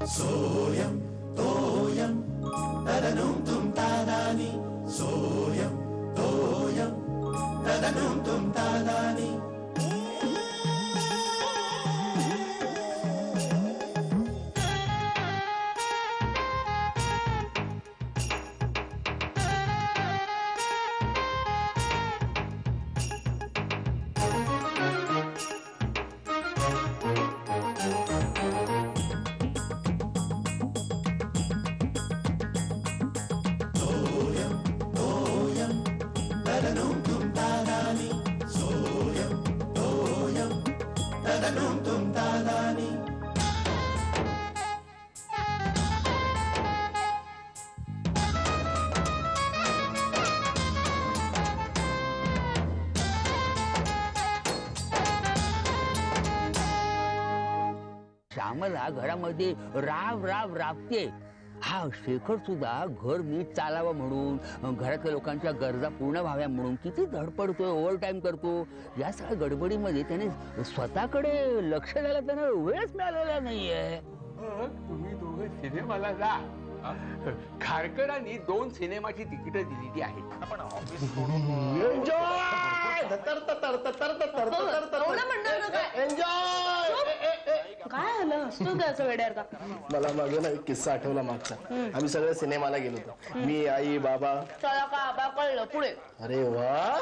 सोयम तोयम तदनुम तुम तादानी सोयम तोयम तदनुम तुम तादानी श्यामला घरामध्ये राव राव राबते. हा शेखर सुद्धा घर नीट चालावं म्हणून घरातल्या लोकांच्या गरजा पूर्ण व्हाव्या म्हणून किती धडपडतोय, ओव्हर टाइम करतो. या सगळ्या गडबडीमध्ये त्याने स्वतःकडे लक्ष द्यायला त्यांना वेळच मिळालेला नाहीये. तुम्ही दोघं सिनेमाला जा. खारकरांनी 2 सिनेमाची तिकीट दिलेली आहेत. आपण ऑफिस काय झालं? असतो त्याचं वेड्यार का? मला मागे ना एक किस्सा आठवला मागचा. आम्ही सगळे सिनेमाला गेलो होतो, मी, आई, बाबा. चला का आबा कळलं पुढे. अरे वा,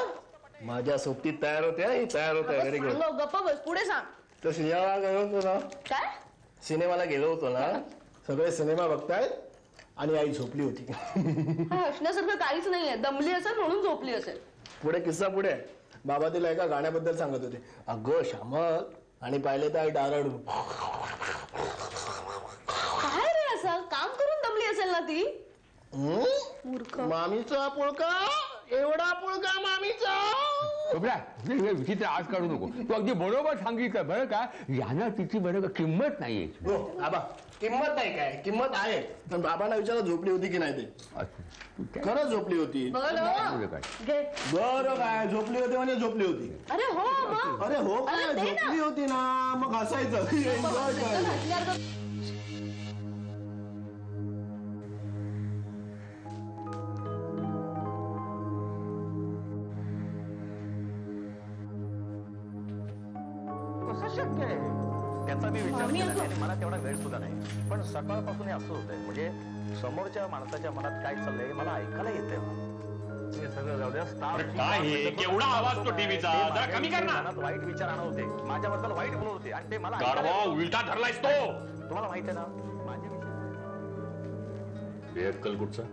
माझ्या सोबतीत तयार होत्या, ही तयार होत्या. Very good. गप्प बस, पुढे सांग. तर सिनेमाला गेलो होतो ना. काय? सिनेमाला गेलो होतो ना, सगळे सिनेमा बघतायत आणि आई झोपली होती. हसण्यासारखं काहीच नाहीये. दमली असेल म्हणून झोपली असेल. पुढे किस्सा पुढे. बाबा तिला एका गाण्याबद्दल सांगत होते. अगं श्यामल, आणि पाहिले तर आई डारडू. काय रे, असं काम करून दमली असेल ना ती. मूर्ख. मामीचा पुळका, एवढा पुळका मामीचा. विचित्र आज काढू नको. तू अगदी बरोबर सांगितलं बरं का. यांना तिची बरं का किंमत नाहीये. हो बाबा, किंमत नाही काय, किंमत आहे. पण बाबांना विचारा झोपली होती की नाही ते. खरंच झोपली होती. बरं काय, झोपली होती म्हणजे झोपली होती. अरे हो मग. अरे हो काय, झोपली होती ना, मग हसायचं. एन्जॉय करायचं. शक्य आहे त्याचा मी विचार केला नाही. मला तेवढा वेळ सुद्धा नाही. पण सकाळपासून हे असं होतंय, म्हणजे समोरच्या माणसाच्या मनात काय चाललंय मला ऐकायला येतंय. हे सगळं जाऊ द्या. केवढा आवाज तो टीव्हीचा, जरा कमी कर ना. मनात वाईट विचार आणत होते, माझ्याबद्दल वाईट बोलत होते आणि ते मला उलटा ठरलायस तो. तुम्हाला माहित आहे ना माझे विचार. अक्कल कुठचा.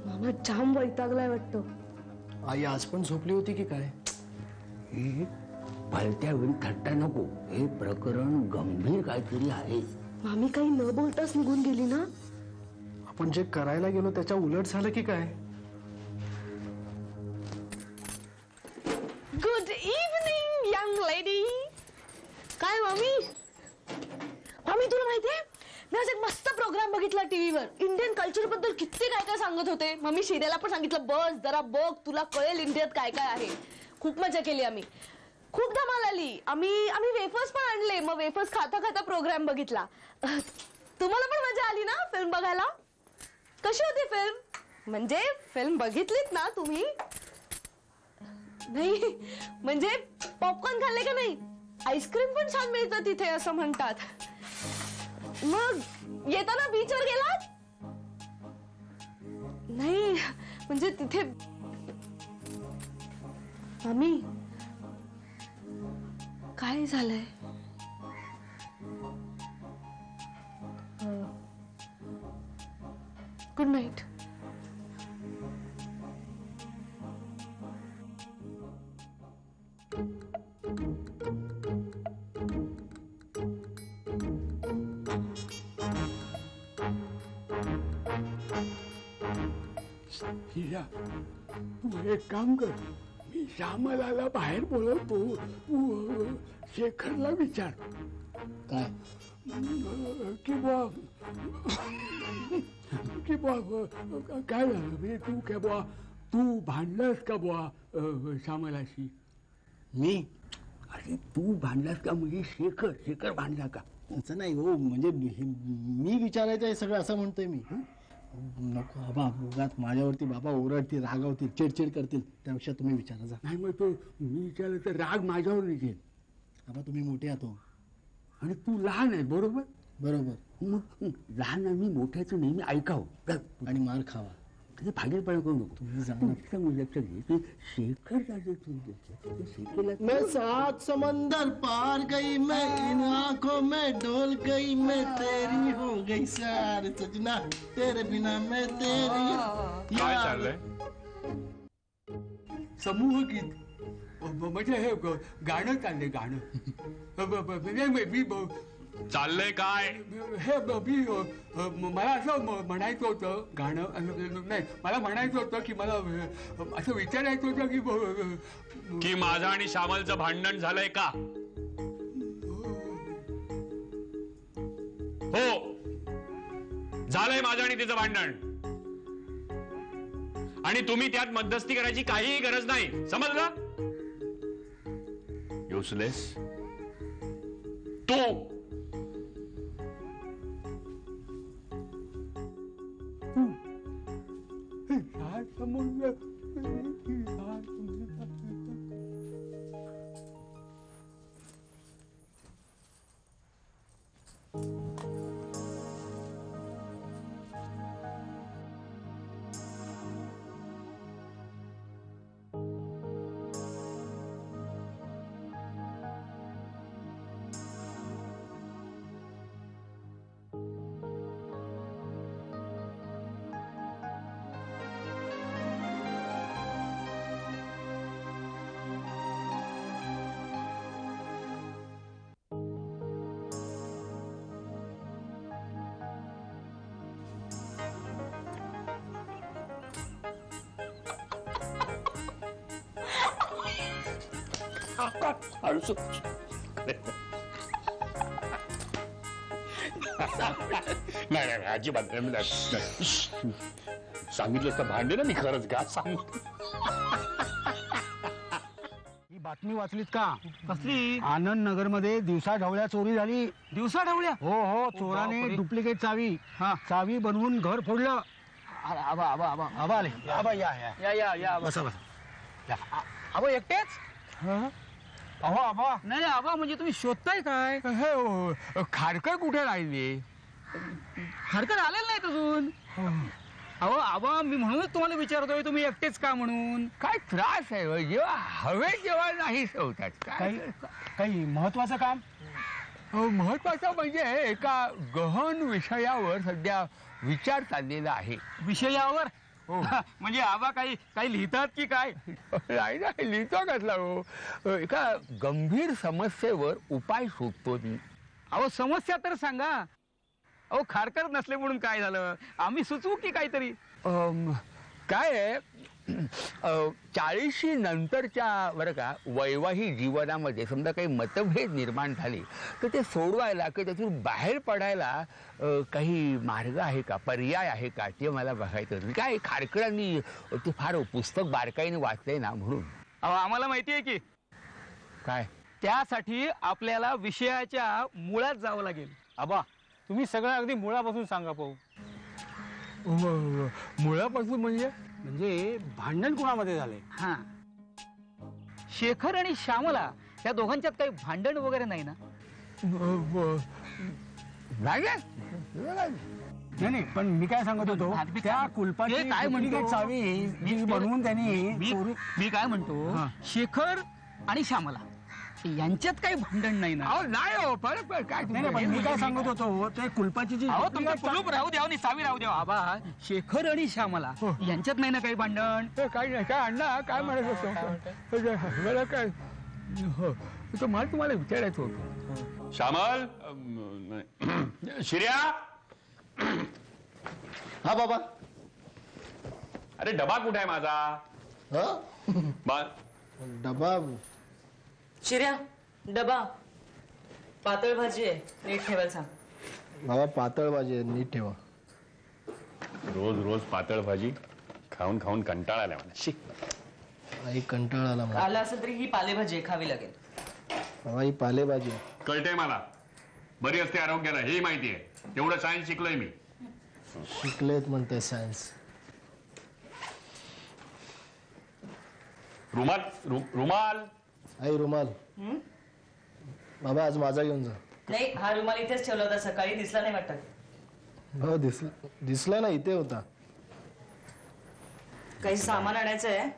मामा जाम वैतागलाय वाटतं. आई आज पण झोपली होती की काय. भलत्या वेळी थट्टा नको. हे प्रकरण गंभीर काहीतरी आहे. मामी काही न बोलताच निघून गेली ना. आपण जे करायला गेलो त्याच्या उलट झालं की काय. Good evening young lady. काय मामी. मामी तुला माहितीये, मी आज एक मस्त प्रोग्राम बघितला टीव्हीवर. इंडियन कल्चर बद्दल किती काय काय सांगत होते. मम्मी शिर्याला पण सांगितलं, बस जरा बघ, तुला कळेल इंडियात काय काय आहे. खूप मजा केली आम्ही, खूप धमाल आली. आम्ही वेफर्स पण आणले. मग वेफर्स खाता खाता प्रोग्राम बघितला. तुम्हाला पण मजा आली ना फिल्म बघायला. कशी होती फिल्म. म्हणजे फिल्म बघितलीत ना तुम्ही. नाही म्हणजे पॉपकॉर्न खाल्ले का नाही. आईस्क्रीम पण छान मिळतं तिथे असं म्हणतात. मग येताना बीचवर गेलात. नाही म्हणजे तिथे. मामी काय झालंय. Good night. हिरा, तू एक काम कर. मी श्यामलाला बाहेर बोलवतो. तू शेखरला विचार काय. किंवा की बुवा काय झालं म्हणजे तू काय बुवा तू भांडलास का बुवा श्यामलाशी? मी अरे तू भांडलास का म्हणजे शेखर भांडला का? असं नाही हो, म्हणजे मी विचारायचं आहे सगळं असं म्हणतोय मी. नको बाबा, उगाच माझ्यावरती बाबा ओरडतील, रागावतील, चिडचिड करतील, त्यापेक्षा तुम्ही विचारा जा. नाही मग तो मी विचारलं तर राग माझ्यावर निघेल. बाबा तुम्ही मोठे आहात हो. आणि तू लहान आहे बरोबर. बरोबर. मग लहान आणि मोठ्याचं नेहमी ऐकावं आणि मार खावा. म्हणजे फागेलपणा करू नको. तुम्ही जा तू ना. तिथं मग लक्षात घे की शेखर दादा तू शेखरला मैं सात समंदर पार गई, मैं इन आंखों में डोल गई, मैं तेरी हो गई सार सजना, तेरे बिना मैं तेरी. काय चाललंय? समूह गीत म्हणजे हे गाणं चाललंय गाणं. मी चाललंय काय? हे मला असं म्हणायचं होतं गाणं नाही मला म्हणायचं होतं की मला असं विचारायचं होतं की माझं आणि श्यामलचं भांडण झालंय का? हो, झालंय माझं आणि तिचं भांडण. आणि तुम्ही त्यात मध्यस्थी करायची काहीही गरज नाही, समजलं? युजलेस तू. नाही अजिबात सांगितलं तर भांडे ना मी खरंच का सांग. ही बातमी वाचलीत का? कसली? आनंद नगर मध्ये दिवसा ढवळ्या चोरी झाली. दिवसा ढवळ्या? हो हो, चोराने डुप्लिकेट चावी चावी बनवून घर फोडलं. आबा आबा आबा आबा आले. आबा या या या या या बसा बसा. आबा एकटेच? अहो आबा. नाही आबा म्हणजे तुम्ही शोधताय काय? हे खारकर कुठे राहिले? हरकत आलेलं नाही अजून. अहो आबा मी म्हणूनच तुम्हाला विचारतोय तुम्ही एकटेच का म्हणून. काय त्रास आहे जेव्हा हवे तेव्हा नाही ठेवतात. काय काही महत्वाचं काम? महत्वाचं म्हणजे एका गहन विषयावर सध्या विचार चाललेला आहे. विषयावर? म्हणजे आबा काही काही लिहितात की काय? नाही नाही लिहितो कसला हो. एका गंभीर समस्येवर उपाय शोधतो मी. अहो समस्या तर सांगा. अहो खारकर नसले म्हणून काय झालं, आम्ही सुचवू की काहीतरी. काय आहे 40 नंतरच्या बरं का वैवाहिक जीवनामध्ये समजा काही मतभेद निर्माण झाले तर ते सोडवायला किंवा त्यातून बाहेर पडायला काही मार्ग आहे का, पर्याय आहे का, ते मला बघायचं होतं. काय खारकरांनी ते फार पुस्तक बारकाईने वाचलंय ना म्हणून. अहो आम्हाला माहिती आहे की काय त्यासाठी आपल्याला विषयाच्या मुळात जावं लागेल. आबा तुम्ही सगळं अगदी मुळापासून सांगा पाहू. मुळापासून म्हणजे म्हणजे भांडण कोणामध्ये झाले? हा, शेखर आणि श्यामला या दोघांच्यात काही भांडण वगैरे नाही ना? नाही नाही, पण मी काय सांगत होतो त्या कुलपाची काय म्हणतो चावी बनवून त्यांनी मी काय म्हणतो शेखर आणि श्यामला यांच्यात काही भांडण नाही ना? नाही हो फरक काय नाही, पण मी काय सांगत होतो ते कुलपाची जी कुलूप राहू द्या आणि चावी राहू द्या. आबा शेखर आणि श्यामला यांच्यात नाही ना काही भांडण? काही नाही. काय अण्णा काय म्हणत होतो मला काय मला तुम्हाला विचारायचं होतं. श्यामल, शिर्या. हा बाबा. अरे डबा कुठे आहे माझा? डबा शिर्या डबा पातळ भाजी आहे, नीट ठेवायला सांग. बाबा पातळ भाजी नीट ठेवा. रोज रोज पातळ भाजी खाऊन खाऊन कंटाळा आला मला. शी. आई कंटाळा आला मला. आला असेल तरी ही पालेभाजी खावी लागेल. आई पालेभाजी कळतंय मला, बरी असते आरोग्याला हे माहिती आहे. एवढं सायन्स शिकलोय मी. शिकलेत म्हणते सायन्स. रुमाल रुमाल. आई रुमाल. बाबा आज माझा घेऊन जा. नाही, हा रुमाल इथेच ठेवला होता, सकाळी दिसला नाही वाटत. हो दिसला ना, इथे होता. काही सामान आणायचं आहे,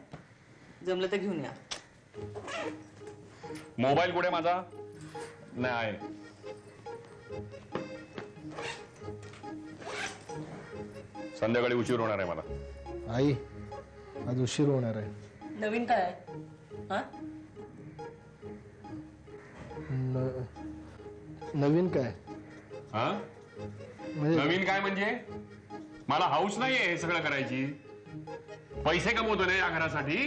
जमलं तर घेऊन या. मोबाईल कुठे माझा? नाही. संध्याकाळी उशीर होणार आहे मला. आई आज उशीर होणार आहे. नवीन काय आहे? हा? नवीन काय? हा? म्हणजे नवीन काय म्हणजे? मला हाऊस नाहीये हे सगळं करायची. पैसे कमवतो ना या घरासाठी.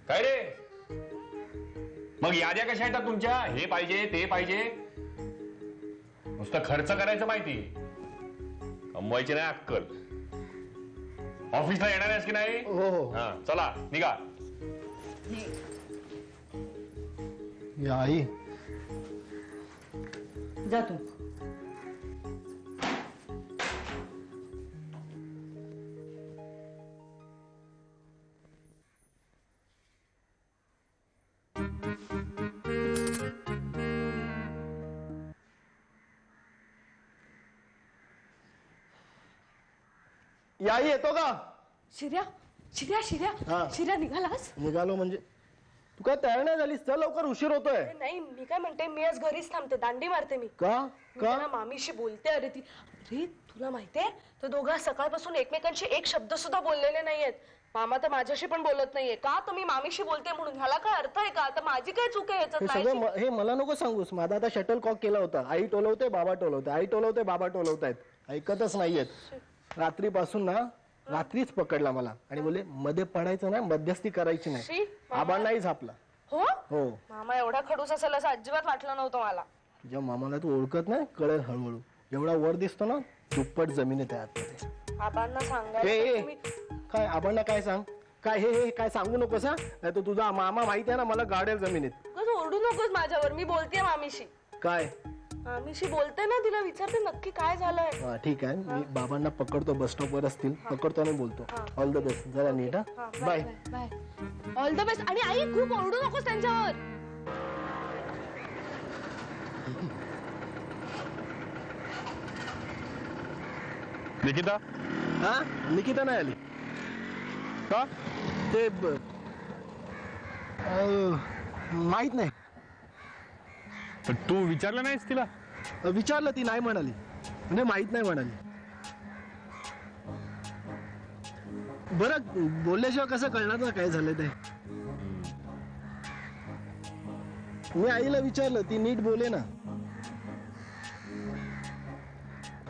काय रे मग याद्या कशा येतात तुमच्या? हे पाहिजे ते पाहिजे. नुसतं खर्च करायचं माहिती, कमवायची नाही अक्कल. ऑफिसला येणार आहेस की नाही? हो हो. हा चला निघा. या आई जा तू. या आई येतो का? शिर्या शिर्या शिर्या हा. शिर्या निघालास? निघालो म्हणजे तू काय तयार नाही झालीस? चल लवकर, उशीर होतोय. नाही मी काय म्हणते, मी आज घरीच थांबते, दांडी मारते मी. का मी का? ना मामीशी बोलते. अरे तुला माहितीये तर दोघं सकाळपासून एकमेकांशी एक शब्द सुद्धा बोललेले नाहीयेत. मामा तर माझ्याशी पण बोलत नाहीये. का? तर मी मामीशी बोलते म्हणून. ह्याला काय अर्थ आहे का? आता माझी काय चूक आहे हे याच्यात? सगळं हे मला नको सांगूस. माझा आता शटल कॉक केला होता. आई टोलवते, बाबा टोलवते, आई टोलवते, बाबा टोलवतायत. ऐकतच नाहीयेत. रात्रीपासून ना रात्रीच पकडला मला आणि बोले मध्ये पडायचं ना, मध्यस्थी करायची नाही. आबा नाही झापला. हो हो. मामा एवढा खडूस असेल असं अजिबात वाटलं नव्हतं मला. तुझ्या मामाला तू ओळखत नाही, कळेल हळूहळू. एवढा वर दिसतो ना, दुप्पट जमिनीत आहे आतमध्ये. आबांना सांगायला ए, तर ए, तुम्ही काय आबांना काय सांग? काय हे काय सांगू नकोस हा. नाही तर तुझा मामा माहिती आहे ना, मला गाडेल जमिनीत. उगाच ओरडू नकोस माझ्यावर. मी बोलतेय मामीशी. काय? मामीशी बोलते ना, तिला विचारते नक्की काय झालंय. हा ठीक आहे, मी बाबांना पकडतो. बस स्टॉपवर असतील, पकडतो आणि बोलतो. All the best. जरा नीट हा. Bye bye. All the best. आणि आई खूप ओरडू नकोस त्यांच्यावर. निकिता. हा निकिता नाही आली का? ते माहित नाही. तू विचारलं नाहीस तिला? विचारलं, ती नाही म्हणाली. म्हणजे माहित नाही म्हणाली. बरं बोलल्याशिवाय कसं कळणार ना काय झालं ते. मी आईला विचारलं, ती नीट बोले ना.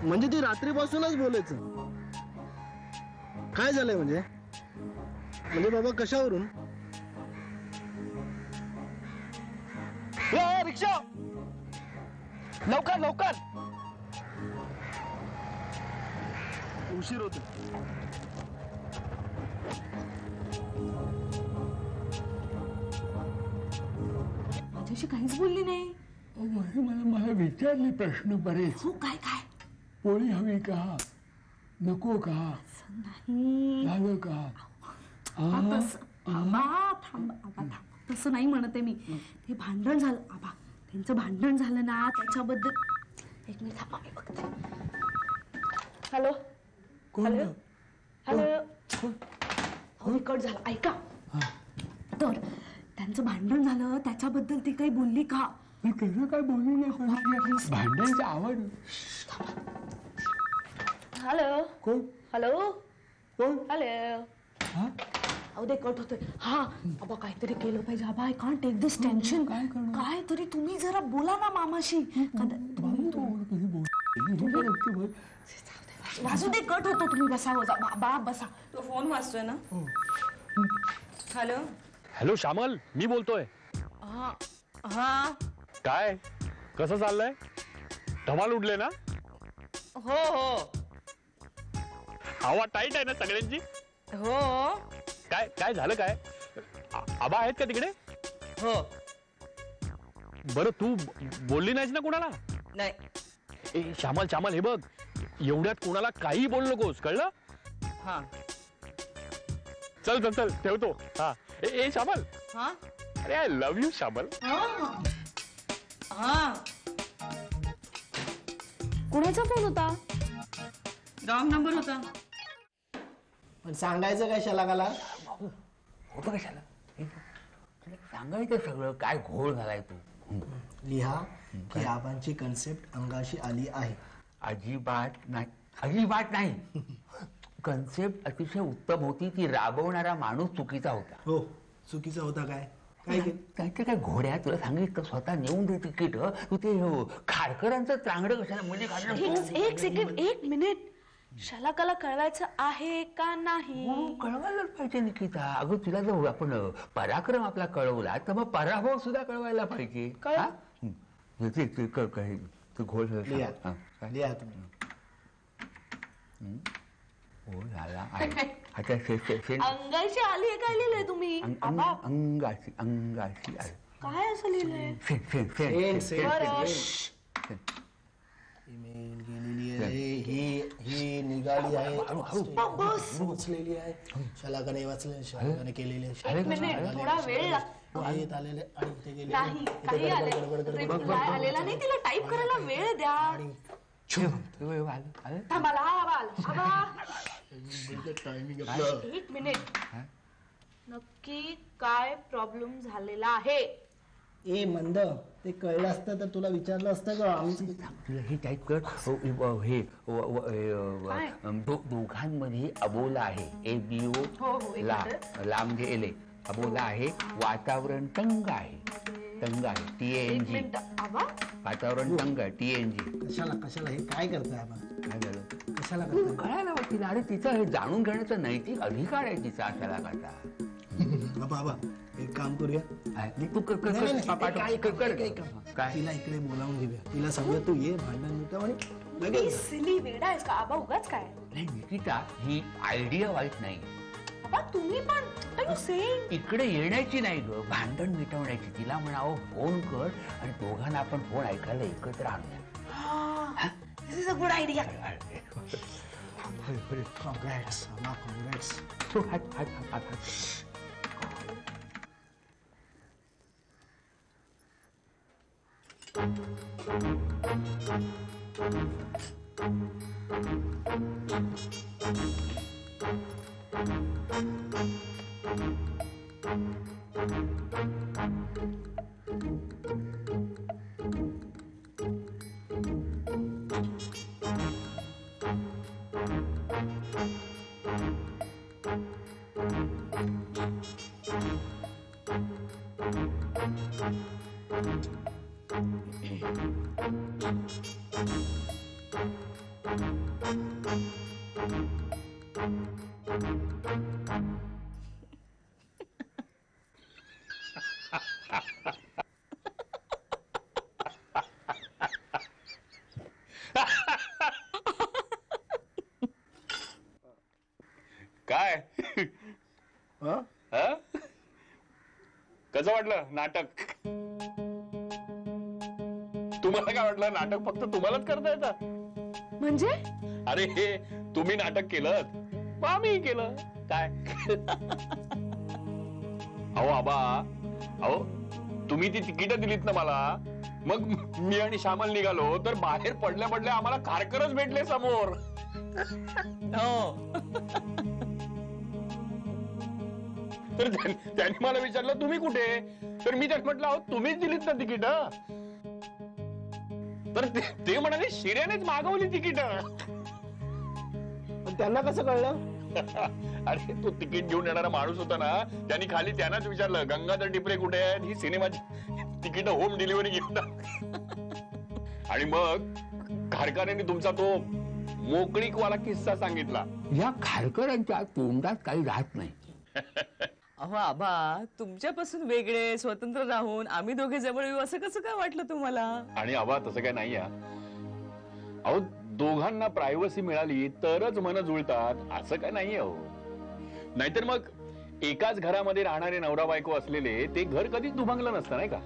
म्हणजे ती रात्रीपासूनच बोलायचं. काय झालंय म्हणजे बाबा कशावरून? रिक्षा लवकर लवकर, उशीर होतो. माझ्याशी काहीच बोलली नाही. मला विचारले प्रश्न बरेच. हो काय काय? पोळी हवी का, नको का, नाही झालं का? तसं नाही म्हणते मी. ते भांडण झालं आबा, त्यांचं भांडण झालं ना त्याच्याबद्दल. एक मिनिट थांबा, मी बघते. Hello hello hello. हो कट झालं. ऐका, तर त्यांचं भांडण झालं त्याच्याबद्दल ती काही बोलली का? कसं काय बोलू नये. भांडणाची आवड. हॅलो कोण? हॅलो कोण? हॅलो. अहो ते कट होतोय. हा आबा काहीतरी केलं पाहिजे. आबा I can't take this tension. काय तरी तुम्ही जरा बोला ना मामाशी. वाजू दे, कट होतो. तुम्ही बसा. बाबा बसा. तो फोन वाजतोय ना. हॅलो. हॅलो श्यामल, मी बोलतोय. हा काय कसं चाललंय? धमाल उडले ना? हो हो. हवा टाईट आहे ना सगळ्यांची? हो काय काय झालं काय? आबा आहेत का तिकडे? हो बरं तू बोलली नाहीस ना कुणाला? नाही. ए श्यामल श्यामल हे बघ, एवढ्यात कुणाला काही बोलू नकोस, कळलं? हा चल चल चल ठेवतो. हा ए श्यामल, हा अरे आय लव्ह यू श्यामल. हा कुणाचा फोन होता? रॉंग नंबर होता. पण सांगायचं काय शलाकाला? होतं कशाला? तुला सांगायचं सगळं, काय घोळ झालाय तू. लिहा की आबांची कन्सेप्ट अंगाशी आली आहे. अजिबात नाही, अजिबात नाही. कन्सेप्ट अतिशय उत्तम होती, ती राबवणारा माणूस चुकीचा होता. हो चुकीचा होता काय? काय केलं? त्याच्या काय घोड्या, तुला सांगितलं स्वतः नेऊन दे तिकीट. तू ते खारकरांचं चांगलं कशाला म्हणजे एक सेकंड, 1 मिनिट. शलाकाला कळवायचं आहे का नाही? कळवायलाच पाहिजे निकिता. अगं तुला जर आपण पराक्रम आपला कळवला तर मग पराभव सुद्धा कळवायला पाहिजे. हा? ते घोळ लिहा लिहा तुम्ही. हो झाला आहे. आता अंगाशी आली आहे काय लिहिलंय तुम्ही? अंगाशी अंगाशी आहे. काय असं लिहिलंय? ईमेल गेलेली आहे, ही निघाली आहे, वाचलेली आहे. शलाकाने वाचले, शलाकाने केलेली आहे. 1 मिनिट, थोडा वेळ लागतो. येत आलेले आणि ते गेले. नाही काही रिप्लाय आलेला नाही. तिला टाईप करायला वेळ द्या. थांबा, टायमिंग 1 मिनिट. नक्की काय प्रॉब्लेम झालेला आहे? ए मंद, ते कळलं असतं तर तुला विचारलं असतं का? तुला हे टाईप कर. हे दोघांमध्ये अबोला आहे. ABO ला म्हणजे एले. अबोला आहे. वातावरण तंग आहे. तंग आहे. TNG. वातावरण तंग आहे. TNG. कशाला हे काय करताय आपण? काय झालं? कशाला करताय? कळायला वाटतील. अरे तिचं हे जाणून घेण्याचा नैतिक अधिकार आहे तिचा. अशाला करता बाबा एक काम करूया. तू काय तिला इकडे बोलावून घेऊया. तिला सांगूया तू ये, भांडण मिटव आणि लगेच. सिली वेडा आहेस का आबा? उगाच काय? नाही निकिता, ही आयडिया वाईट नाही. आबा तुम्ही पण इकडे येण्याची नाही ग, भांडण मिटवण्याची. तिला म्हणावं फोन कर आणि दोघांना आपण फोन ऐकायला एकत्र आणूया. This is a good idea. Congrats आबा, कॉंग्रॅट्स. काय कसं वाटलं नाटक? तुम्हाला काय वाटलं? नाटक फक्त तुम्हालाच करता येतं म्हणजे? अरे हे तुम्ही नाटक केलं, आम्ही केलं. काय अहो आबा, अहो तुम्ही ती तिकीट दिलीत ना मला, मग मी आणि श्यामल निघालो तर बाहेर पडल्या पडल्या आम्हाला खारकरच भेटले समोर. तर त्यांनी मला विचारलं तुम्ही कुठे? तर मी त्यात म्हटलं अहो तुम्हीच दिलीत ना तिकीट. तर ते म्हणाले शिर्यानेच मागवली तिकीट. त्यांना कसं कळलं? अरे तो तिकीट घेऊन येणारा माणूस होता ना, त्यांनी खाली त्यांनाच विचारलं गंगाधर टिपरे कुठे आहेत, ही सिनेमाची तिकीट होम डिलिव्हरी घेऊन. आणि मग खारकरांनी तुमचा तो मोकळीकवाला किस्सा सांगितला. या खारकरांच्या तोंडात काही राहत नाही. अहो आबा, तुमच्यापासून वेगळे स्वतंत्र राहून आम्ही दोघे जवळ येऊ असं कसं काय वाटलं तुम्हाला? आणि आबा तसं काय नाही. अहो दोघांना प्रायव्हसी मिळाली तरच मन जुळतात असं काय नाहीये हो. नाहीतर मग एकाच घरामध्ये राहणारे नवरा बायको असलेले ते घर कधीच दुभंगलं नसतं नाही का.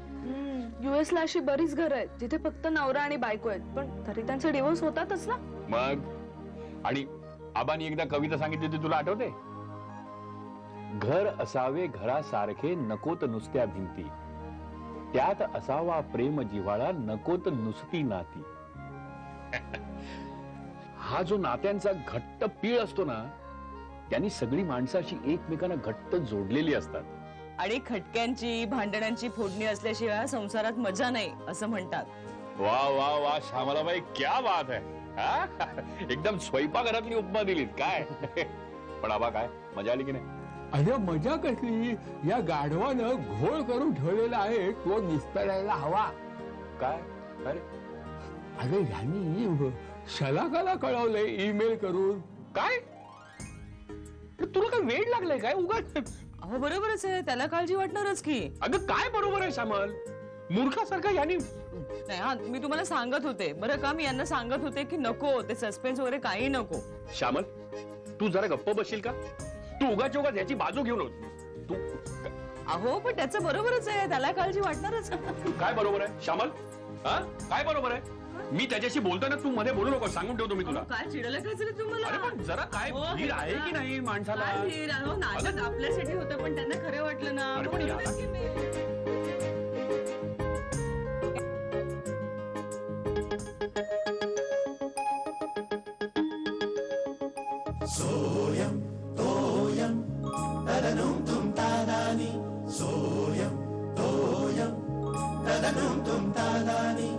US ला अशी बरीच घरं आहेत जिथे फक्त नवरा आणि बायको आहेत, पण तरी त्यांचे डिवोर्स होतातच ना. मग आणि आबांनी एकदा कविता सांगितली होती, तुला आठवते? घर असावे घरासारखे नकोत नुसत्या भिंती, त्यात असावा प्रेम जिव्हाळा नकोत नुसती नाती. हा जो नात्यांचा घट्ट पीळ असतो ना, त्यांनी सगळी माणसं अशी एकमेकांना घट्ट जोडलेली असतात. आणि खटक्यांची भांडणांची फोडणी असल्याशिवाय संसारात मजा नाही असं म्हणतात. वा वा वा श्यामलाबाई, क्या बात है. एकदम स्वयंपाकघरातली उपमा दिलीत काय. पण आबा काय मजा आली की नाही? अरे मजा कसली, या गाढवानं घोळ करून ठेवलेला आहे तो निस्तरायला हवा. काय अरे अरे ह्यांनी शलाकाला कळवलंय ईमेल करून. काय तुला काय वेळ लागलाय काय उगाच? अहो बरोबरच आहे, त्याला काळजी वाटणारच की. अगं काय बरोबर आहे श्यामल, मूर्खासारखा यांनी. नाही हा, मी तुम्हाला सांगत होते बरं का, मी यांना सांगत होते की नको ते सस्पेन्स वगैरे काही नको. श्यामल तू जरा गप्प बसशील का? तू उगाच उगाच याची बाजू घेऊन तू. अहो पण त्याचं बरोबरच आहे, त्याला काळजी वाटणारच. काय बरोबर आहे श्यामल? काय बरोबर आहे? मी त्याच्याशी बोलताना तू मध्ये बोलू नको, सांगून ठेवतो मी तुला. काय चिडलं काय झालं तुम्हाला? अरे पण जरा काय हो, धीर आहे की नाही माणसाला? काय धीर? अहो, नाटक आपल्यासाठी होतं पण त्यांना खरं वाटलं ना. अरे पण याला- की नाही? सोयम तोयम तदनुम तुम तादानी, सोयम तोयम तदनुम तुम तादानी.